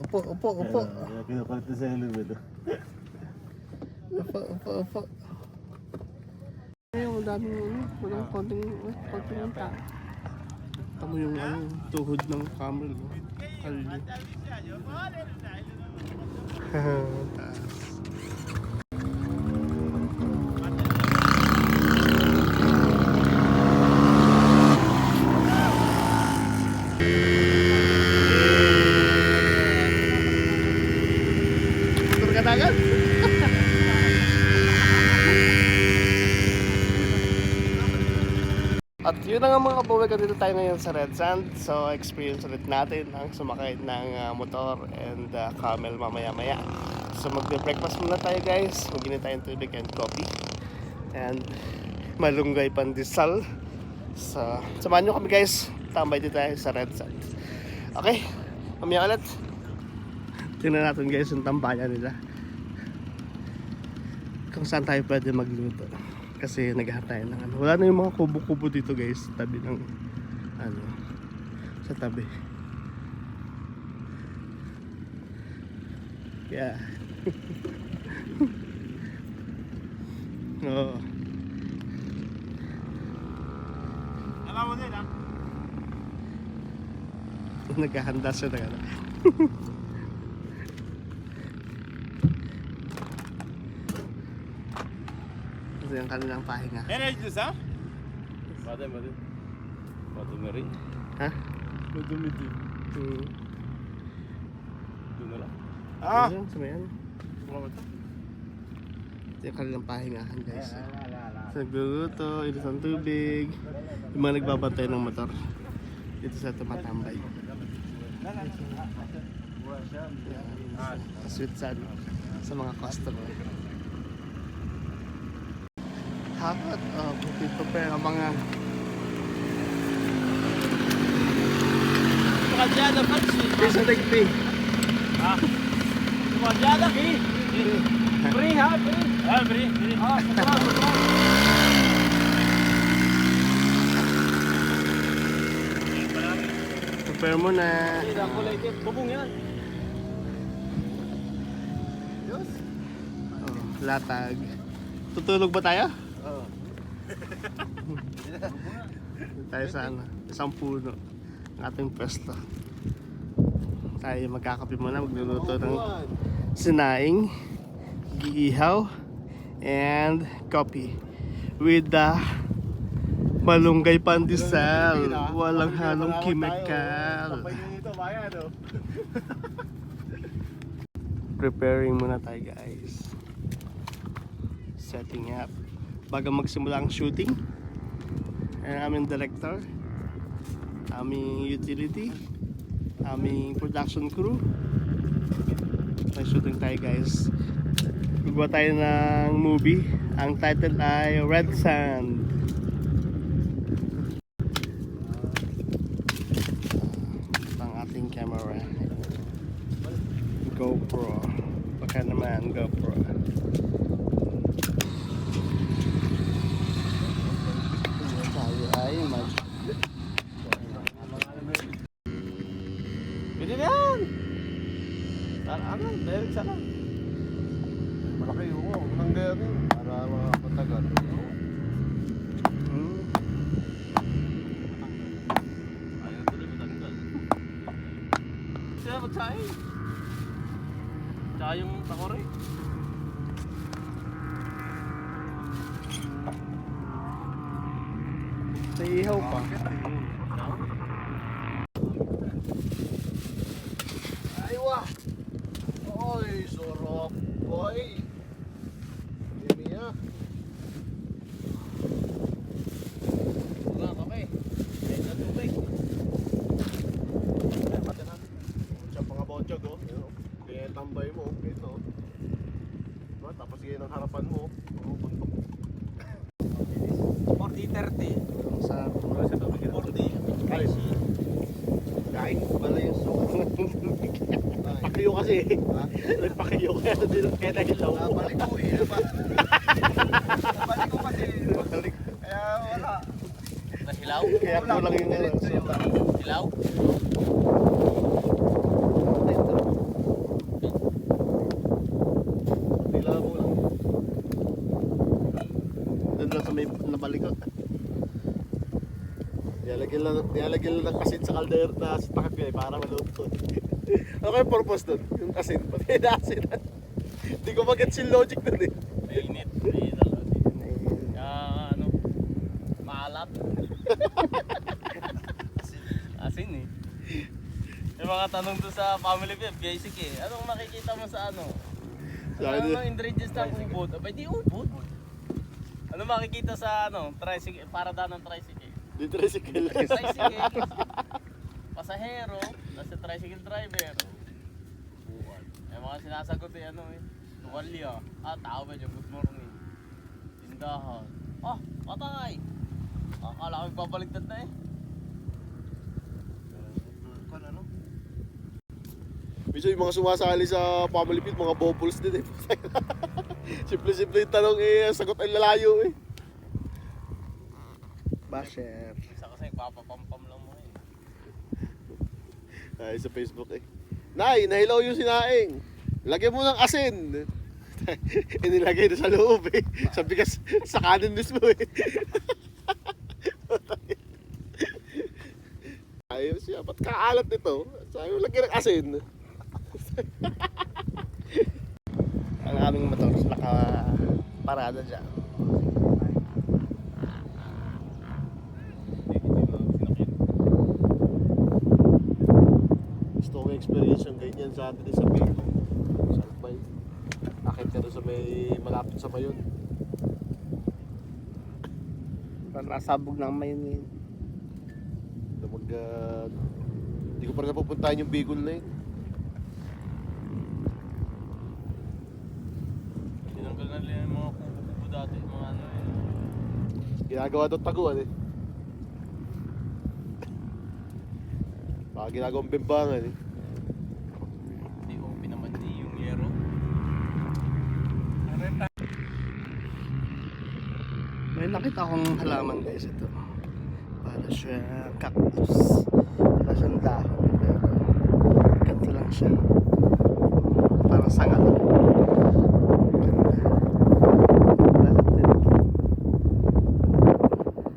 Upo. Kinukulit na sa helmet. Upo. Ayun, walang konting tao. Tama yung tuhod ng camel, no? Kalyo. Taas. Motor ka na agad? At yun na nga mga kabuwag, dito tayo ngayon sa Red Sand. So experience ulit natin ang sumakay ng motor and camel mamaya-maya. So magbe-breakfast muna tayo guys. Mag-init tayong tubig and coffee. And malunggay pandesal. So samahan nyo kami guys. Tambay dito tayo sa Red Sand. Okay, mamaya ulit. Tingnan natin guys yung tambayan nila. Kung saan tayo pwede magluto. Kasi naghahantay ng ano. Wala na yung mga kubo-kubo dito guys. Tabi ng ano. Sa tabi. Yeah. Oo. Alam mo din, ha? Naghahanda siya ng ano. Ito yung kanilang pahinga. Nereye gidiyorsun ha? Badem. Badem nereye? Ha? Badem mi değil? Doon na lang. Ah! Ito yung ito yung kanilang pahingahan guys. So, nagluluto, init ng tubig. Yung mga nagbabantay ng motor. Dito sa tumatambay. Sweet sad sa mga customer. Hakat, prepare ang mga Radyada pansi. Bisa nagpi. Ha? Radyada ki. Free ha? Free. Ah, free. Ah, prepare mo na. Hindi ako like bubong yan. Yes. Oh, latag. Tutulog ba tayo? Oo. Tayo sa ano, isang puno ng ating pwesto. Tayo magkakape muna, magluluto ng sinaing, giihaw, and coffee with the malunggay pandesal. Walang halong chemical. Preparing muna tayo guys. Setting up bago magsimula ang shooting. Ang aming director, aming utility, aming production crew. May shooting tayo guys. Gagawa tayo ng movie. Ang title ay Red Sand. Ang ating camera, GoPro. Baka naman GoPro. Ay, Pwede na yan! Ano? Direct sana. Malaki yung unang ganyan para mga matagal. Ayaw tuloy matanggal. Siya magsahin. Tsaka yung takore. sa ihaw pa. Aywa! Oy, sarap! Oy! Dimiya! Wala kami. Ayun na tubig. Ay, pati natin. Siya pa nga botsyog, oh. Kaya tambay mo, ito. Diba? Tapos yun ang harapan mo. Oh, bundok. 40-30. Sa 40. Kain pala yung suko. Pakiyo kasi. Nagpakiyo kaya kaya nahilaw. Nabalik ko eh. Nabalik ko kasi. Kaya wala. Nahilaw? Kaya kulang yung hilaw? nilalagyan lang ng asin sa kaldero na sa takip niya para maluto. Ano kayo purpose doon? Yung asin, pati na asin. Hindi ko mag-gets yung logic doon eh. Mainit. Mainit. Ano, maalat. Asin eh. Yung mga tanong doon sa family beef, basic eh. Anong makikita mo sa ano? Ano ingredients ng ubod? Abay di ubod. Ano makikita sa ano, tricycle, paradaan ng tricycle? Di tricycle. Tricycle. Pasahero, nasa tricycle driver. Yung mga sinasagot eh ano eh. Tuwalya. Tao ba dyan? Good morning. Tindahan. Patay. Akala ko magbabaligtad na eh. Ano? Minsan yung mga sumasali sa family feud, mga bubbles din eh. Simple-simple yung tanong eh, sagot ay lalayo eh. Basher. Isa kasi papapampam lang mo eh. Ay, sa Facebook eh. Nay, nahilaw yung sinaing. Lagyan mo ng asin. Inilagay na sa loob eh. Sa bigas, sa kanin mismo eh. Ayos siya, ba't kaalat nito? Sabi mo, lagyan ng asin. Ang aming motor nakaparada dyan. Gusto kong experience yung ganyan sa atin sa Pig. Sa Albay. Akit ka doon sa may malapit sa Mayon. Parang nasabog ng mayon ngayon. Hindi ko pa rin napupuntahan yung Bicol na yun. Tinanggal na nila yung mga kubo-kubo dati, mga ano eh. Ginagawa doon taguan eh. Baka ginagawang bimbangan eh. Hindi ko pinamandi yung yero. May nakita akong halaman guys ito. Para siya cactus. Para siyang dahon. Pero ganito lang siya. Parang sanga lang. Ganda. Bakit din?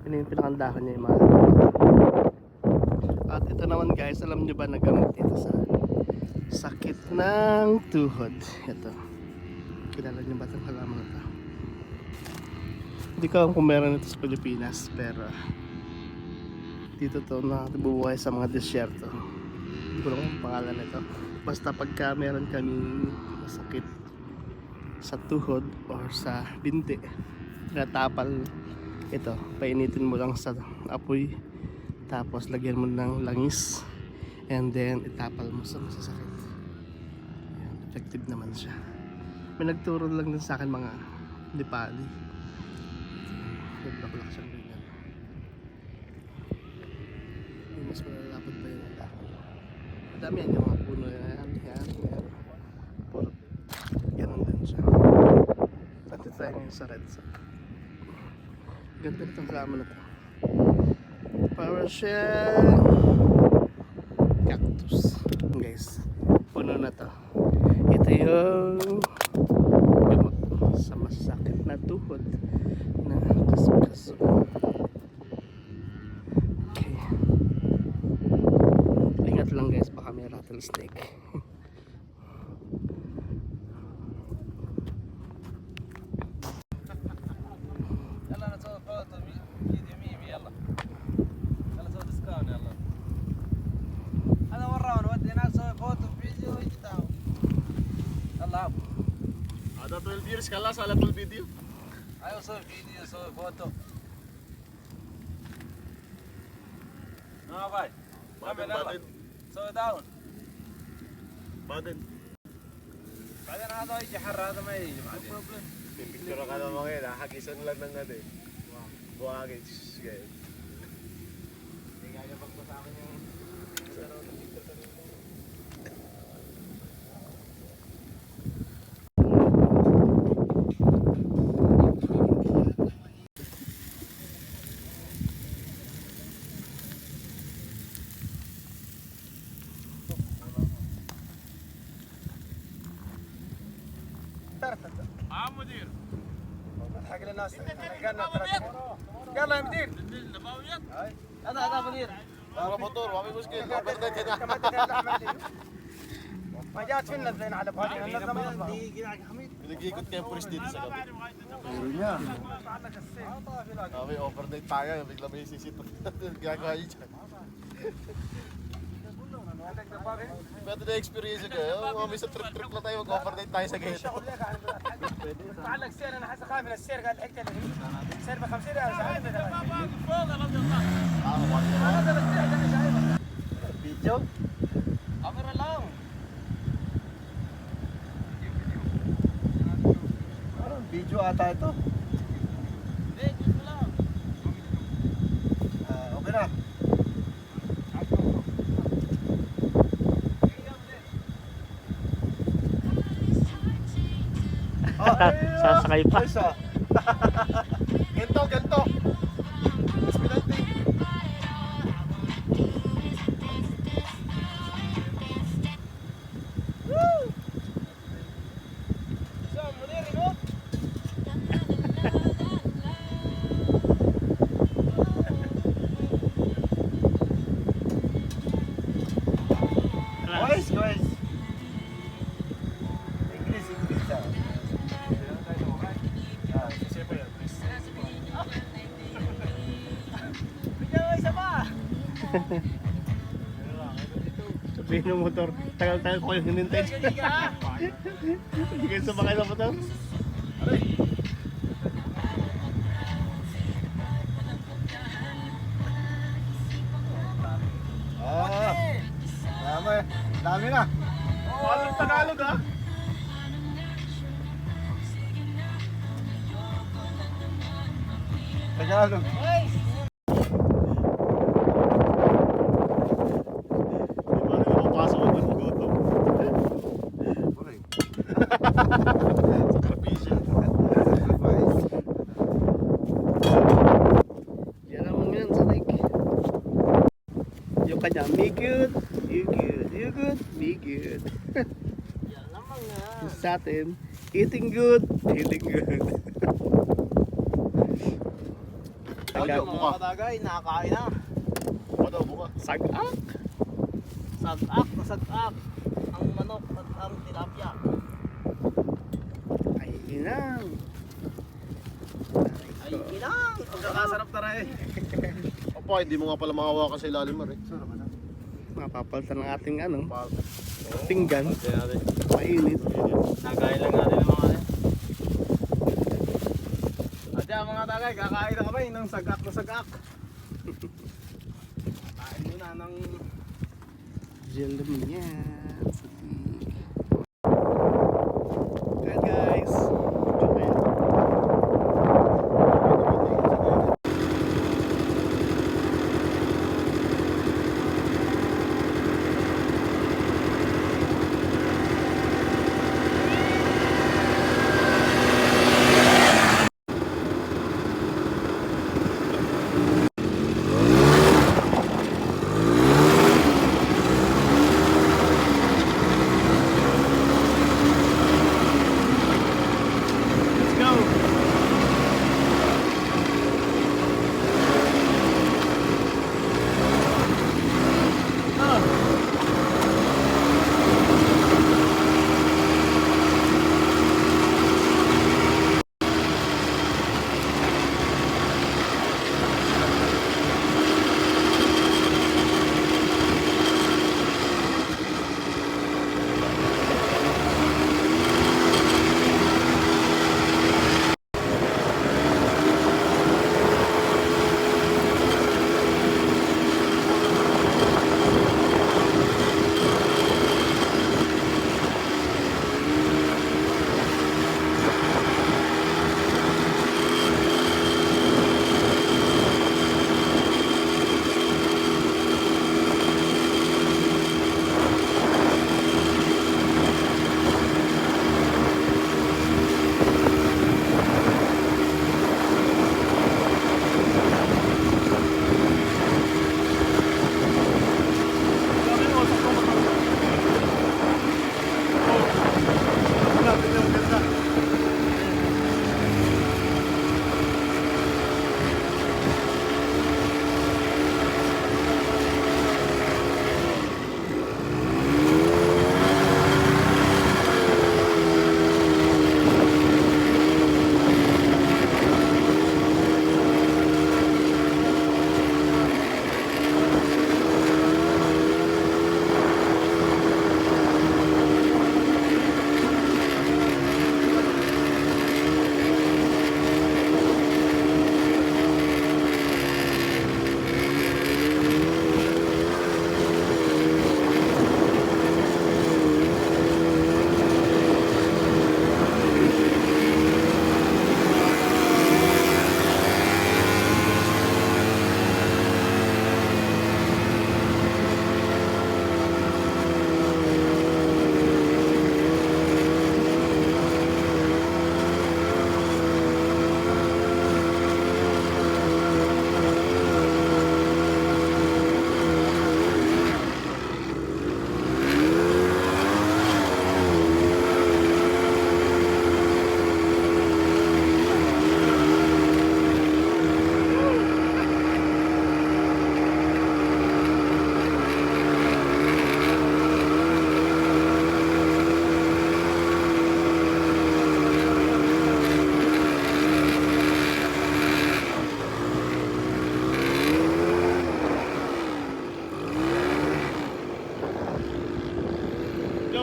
Yun yung pinakang dahon niya yung mga. At ito naman guys, alam nyo ba na gamot ito sa sakit ng tuhod. Ito. Kilala nyo ba itong halaman na ito? Hindi ko alam kung meron ito sa Pilipinas, pero dito to na nabubuhay sa mga disyerto. Hindi ko lang kung pangalan nito. Basta pagka meron kaming masakit sa tuhod or sa binti, natapal ito, painitin mo lang sa apoy, tapos lagyan mo ng langis, and then itapal mo sa masasakit. Ayan, effective naman siya. May nagturo lang din sa akin mga lipali. Nagblaklak siyang ganyan. Yung mas malalapad pa yung dahon. Madami yan yung mga puno yan. Puro ganun din siya. Pati tayo ngayon sa red sap. Ganda nitong halaman na to. Para siyang cactus. Guys, puno na to. Ito yung gamot sa masakit na tuhod na kaso-kaso. Okay. Ingat lang guys, baka may rattlesnake. يلا نسوي فوتو فيديو ميمي يلا. يلا نسوي ديسكاون يلا. هذا مرة نودي ناس نسوي فوتو فيديو يجي تعاون. يلا عب. Ada 12 years ka lang sa Apple Video. ايوه سوي فيديو سوي فوتو. باي. Baden. سوي داون. Baden. بعدين هذا يجي حر هذا ما يجي بعدين. Pipicture ka naman ngayon, hagisan lang ng ano eh. Buhagin. Ganyan. Hindi kaya pag sa akin yung مدير حق للناس قال له يا مدير Ada Munir. Para motor, wami muskil. Overnight ka na. ما جات فينا زين على بهذه Pinag-ikot kayo pulis dito sa gabi. Kami overnight tayo, bigla may sisit. Gagawa yun dyan. Pwede na experience kayo. Mami sa trip-trip na tayo, mag-overnight tayo sa gate. تعلق السير انا حاسه خايف من السير قال الحته اللي السير ب 50 ريال Video? Camera lang. Parang video ata ito. Hindi, gusto lang. Okay na. Sasakay pa. Ganto, ganto. Espinante. Guys, guys. English, English. Sabihin ng motor, tagal-tagal ko yung hinintay. Hindi kayo sumakay ng motor. Dami. Dami na. Walang Tagalog ha? Tagalog. Di ba rin napapasok ko ng gutom? Sakripisyo. Yan naman yan sa Nick. Yung kanya, me good, you good, you good, me good. Yan naman nga. Yung sa atin, eating good, feeling good. Audio, buka. Mga kadagay, nakakain na. Buka daw, buka. Sagak! Sagak na sagak. Ang manok at ang tilapia. Ay, inang! Ay, kinang! Pagkakasarap na rin. Opo, hindi mo nga pala makawakan sa ilalim mo rin. Mapapalitan ng ating ano, pinggan, Hindi natin. mainit. Nagain lang natin ng mga At yan mga tagay, kakain na kami ng sagak na sagak. Kain muna ng Diyan naman yan. Ayan guys. Ayan.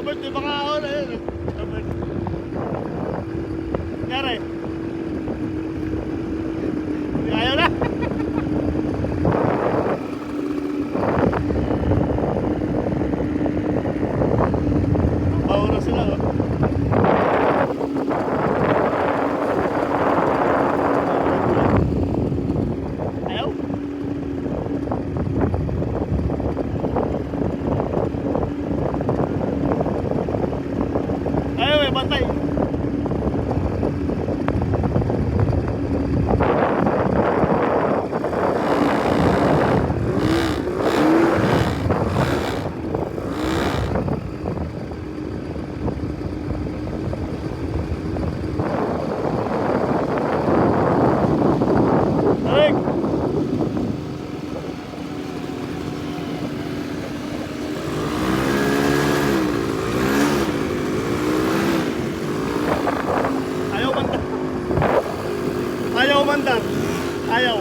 Robert, di ba kahon? Ayun. Robert. Nangyari. Ayaw na. Bawa na sila, oh. Ayaw? Ayaw eh, bantay. Tarik! Ayaw mandar. Ayaw mandar. Ayaw.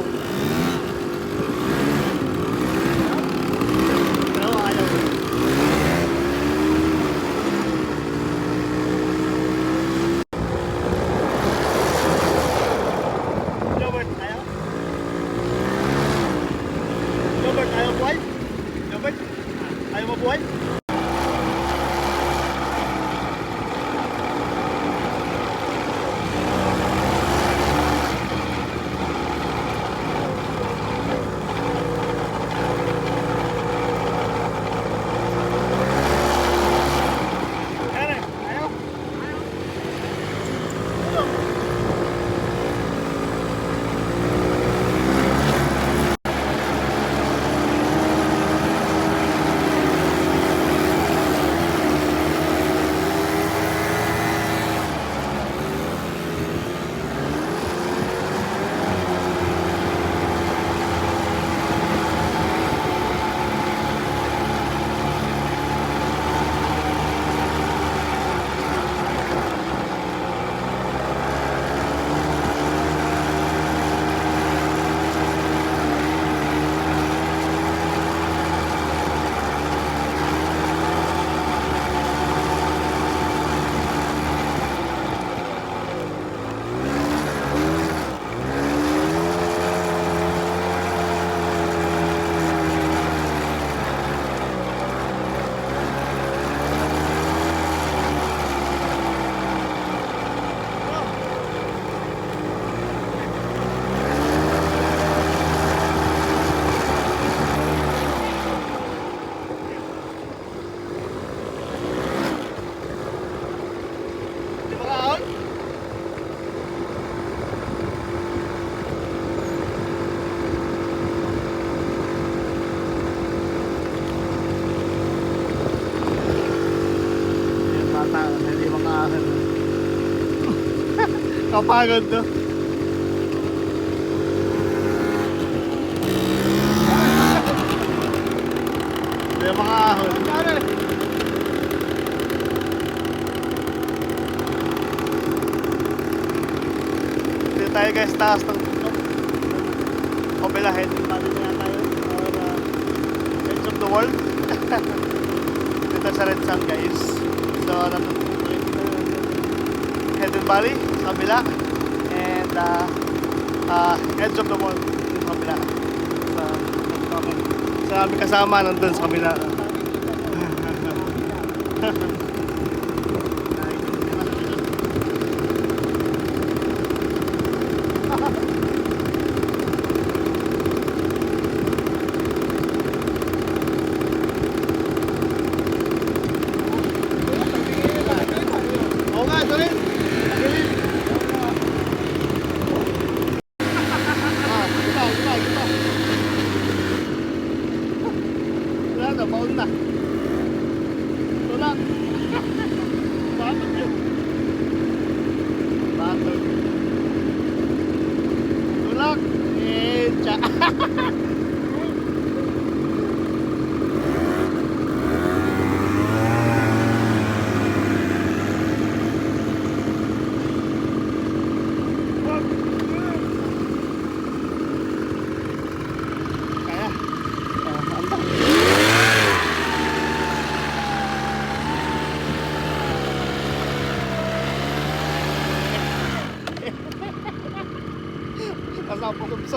Ayaw, ayaw. Robert, ayaw? Robert, ayaw buhay? Robert, ayaw mabuhay? Karen, ayaw? Ano? Di ba kahon? Yung bata, hindi makahon. Kapagod to. Hindi makahon. Dito tayo guys, taas ng tutok. Kabila, heading natin na tayo. Or edge of the world. Dito sa Red Sand guys. So, natutunan ko yung Hidden Valley sa kabila. And edge of the world sa kabila. Sa aming kasama nandun sa kabila. Oo nga, ito rin. Tagilid. Kita. Wala na, baon na. Tulak. Batog yun. Batog. Tulak. Tsa. Kaya.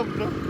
sobra.